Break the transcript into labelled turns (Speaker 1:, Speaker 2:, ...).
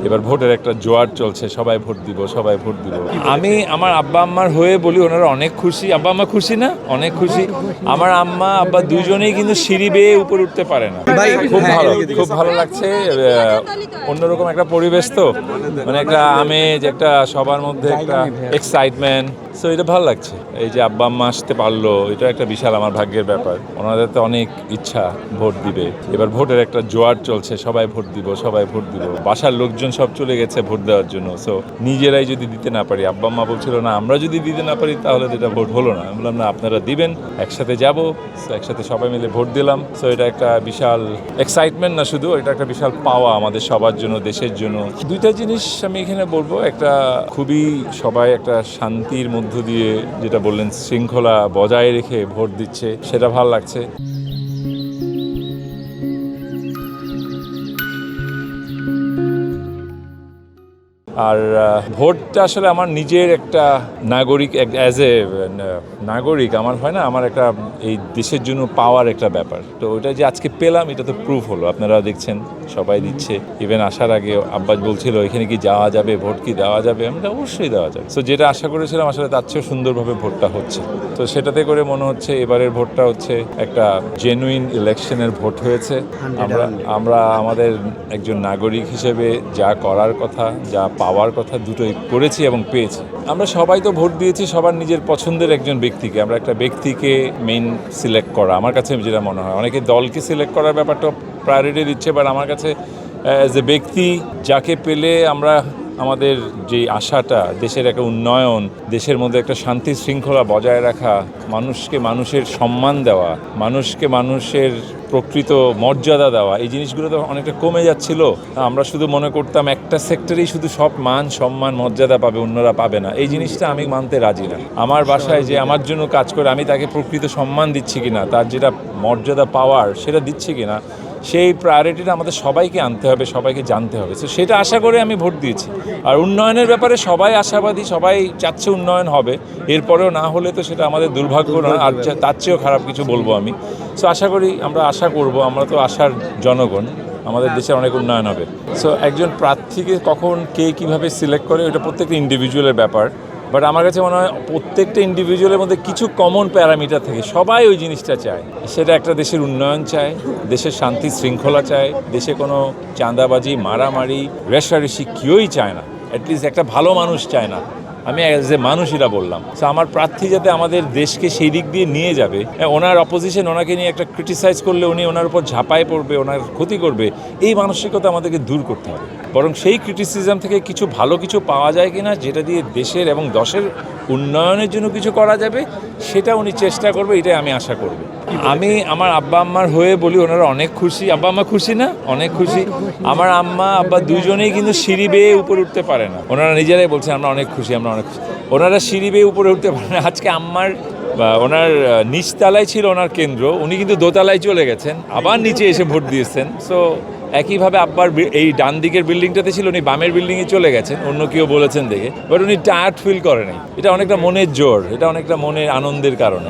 Speaker 1: এবার ভোটের একটা জোয়ার চলছে, সবাই ভোট দিব, সবাই ভোট দিব। আমি আমার আব্বা আম্মার হয়ে বলি, ওনারা অনেক খুশি। আব্বা আম্মা খুশি না? অনেক খুশি। আমার আম্মা আব্বা দুজনেই কিন্তু সিঁড়ি বেয়ে উপরে উঠতে পারে না। খুব ভালো লাগছে। অন্যরকম একটা পরিবেশ তো, মানে একটা আমেজ, একটা সবার মধ্যে একটা এক্সাইটমেন্ট। সো এটা ভালো লাগছে। এই যে আব্বা আম্মা আসতে পারলো, এটা একটা বিশাল আমার ভাগ্যের ব্যাপার। ওনাদের তো অনেক ইচ্ছা ভোট দিবে। এবার ভোটের একটা জোয়ার চলছে, সবাই ভোট দিব, সবাই ভোট দিব। বাসার লোকজন সব চলে গেছে ভোট দেওয়ার জন্য। সো নিজেরাই যদি দিতে না পারি, আব্বা আম্মা বলছিল না আমরা যদি দিতে না পারি তাহলে তো এটা ভোট হলো না। আমি বললাম না, আপনারা দিবেন, একসাথে যাব। সো একসাথে সবাই মিলে ভোট দিলাম। সো এটা একটা বিশাল এক্সাইটমেন্ট না শুধু, এটা একটা বিশাল পাওয়া আমাদের সবার জন্য, দেশের জন্য। দুইটা জিনিস আমি এখানে বলবো। একটা খুবই সবাই একটা শান্তির মধ্য দিয়ে, যেটা বললেন শৃঙ্খলা বজায় রেখে ভোট দিচ্ছে, সেটা ভালো লাগছে। আর ভোটটা আসলে আমার নিজের একটা নাগরিক, অ্যাজ এ নাগরিক আমার হয় না, আমার একটা এই দেশের জন্য পাওয়ার একটা ব্যাপার। তো ওইটা যে আজকে পেলাম, এটা তো প্রুফ হলো। আপনারা দেখছেন সবাই দিচ্ছে। ইভেন আসার আগে আব্বাস বলছিল এখানে কি যাওয়া যাবে, ভোট কি দেওয়া যাবে? আমরা অবশ্যই দেওয়া যাবে। তো যেটা আশা করেছিলাম আসলে তার চেয়েও সুন্দরভাবে ভোটটা হচ্ছে। তো সেটাতে করে মনে হচ্ছে এবারের ভোটটা হচ্ছে একটা জেনুইন ইলেকশনের ভোট হয়েছে। আমরা আমাদের একজন নাগরিক হিসেবে যা করার কথা, যা পাওয়ার কথা, দুটোই করেছি এবং পেয়েছি। আমরা সবাই তো ভোট দিয়েছি সবার নিজের পছন্দের একজন ব্যক্তিকে। আমরা একটা ব্যক্তিকে মেইন সিলেক্ট করা, আমার কাছে যেটা মনে হয়, অনেকে দলকে সিলেক্ট করার ব্যাপারটা প্রায়োরিটি দিচ্ছে, বাট আমার কাছে অ্যাজ এ ব্যক্তি যাকে পেলে আমরা আমাদের যে আশাটা, দেশের একটা উন্নয়ন, দেশের মধ্যে একটা শান্তি শৃঙ্খলা বজায় রাখা, মানুষকে মানুষের সম্মান দেওয়া, মানুষকে মানুষের প্রকৃত মর্যাদা দেওয়া, এই জিনিসগুলো তো অনেকটা কমে যাচ্ছিল। আমরা শুধু মনে করতাম একটা সেক্টরেই শুধু সব মান সম্মান মর্যাদা পাবে, অন্যরা পাবে না। এই জিনিসটা আমি মানতে রাজি না। আমার বাসায় যে আমার জন্য কাজ করে, আমি তাকে প্রকৃত সম্মান দিচ্ছি কিনা, তার যেটা মর্যাদা পাওয়ার সেটা দিচ্ছি কিনা, সেই প্রায়োরিটিটা আমাদের সবাইকে আনতে হবে, সবাইকে জানতে হবে। তো সেটা আশা করে আমি ভোট দিয়েছি। আর উন্নয়নের ব্যাপারে সবাই আশাবাদী, সবাই চাচ্ছে উন্নয়ন হবে। এরপরেও না হলে তো সেটা আমাদের দুর্ভাগ্য না, আর তার চেয়েও খারাপ কিছু বলবো আমি। সো আশা করি, আমরা আশা করব, আমরা তো আশার জনগণ, আমাদের দেশের অনেক উন্নয়ন হবে। সো একজন প্রার্থীকে কখন কে কীভাবে সিলেক্ট করে, ওটা প্রত্যেকটা ইন্ডিভিজুয়ালের ব্যাপার। বাট আমার কাছে মনে হয় প্রত্যেকটা ইন্ডিভিজুয়ালের মধ্যে কিছু কমন প্যারামিটার থাকে, সবাই ওই জিনিসটা চায়। সেটা একটা দেশের উন্নয়ন চায়, দেশের শান্তি শৃঙ্খলা চায়, দেশে কোনো চাঁদাবাজি, মারামারি, রেষারেষি কেউই চায় না। অ্যাটলিস্ট একটা ভালো মানুষ চায় না। আমি অ্যাজ এ মানুষইরা বললাম। সো আমার প্রার্থী যাতে আমাদের দেশকে সেই দিক দিয়ে নিয়ে যাবে, ওনার অপোজিশন ওনাকে নিয়ে একটা ক্রিটিসাইজ করলে উনি ওনার উপর ঝাঁপায় পড়বে, ওনার ক্ষতি করবে, এই মানসিকতা আমাদেরকে দূর করতে হবে। বরং সেই ক্রিটিসিজম থেকে কিছু ভালো কিছু পাওয়া যায় কিনা, যেটা দিয়ে দেশের এবং দশের উন্নয়নের জন্য কিছু করা যাবে, সেটা উনি চেষ্টা করবে, এটাই আমি আশা করব। আমি আমার আব্বা আম্মার হয়ে বলি, ওনারা অনেক খুশি। আব্বা আম্মা খুশি না? অনেক খুশি। আমার আম্মা আব্বা দুজনেই কিন্তু সিঁড়ি বেয়ে উপরে উঠতে পারে না। ওনারা নিজেরাই বলছেন আমরা অনেক খুশি, আমরা অনেক খুশি। ওনারা সিঁড়ি বেয়ে উপরে উঠতে পারে না। আজকে আম্মার ওনার নিচতলায় ছিল ওনার কেন্দ্র, উনি কিন্তু দোতলায় চলে গেছেন, আবার নিচে এসে ভোট দিয়েছেন। সো একইভাবে আব্বার এই ডান দিকের বিল্ডিংটাতে ছিল, উনি বামের বিল্ডিংয়ে চলে গেছেন, অন্য কেউ বলেছেন দেখে। বাট উনি টায়ার্ড ফিল করেনি। এটা অনেকটা মনের জোর, এটা অনেকটা মনের আনন্দের কারণে।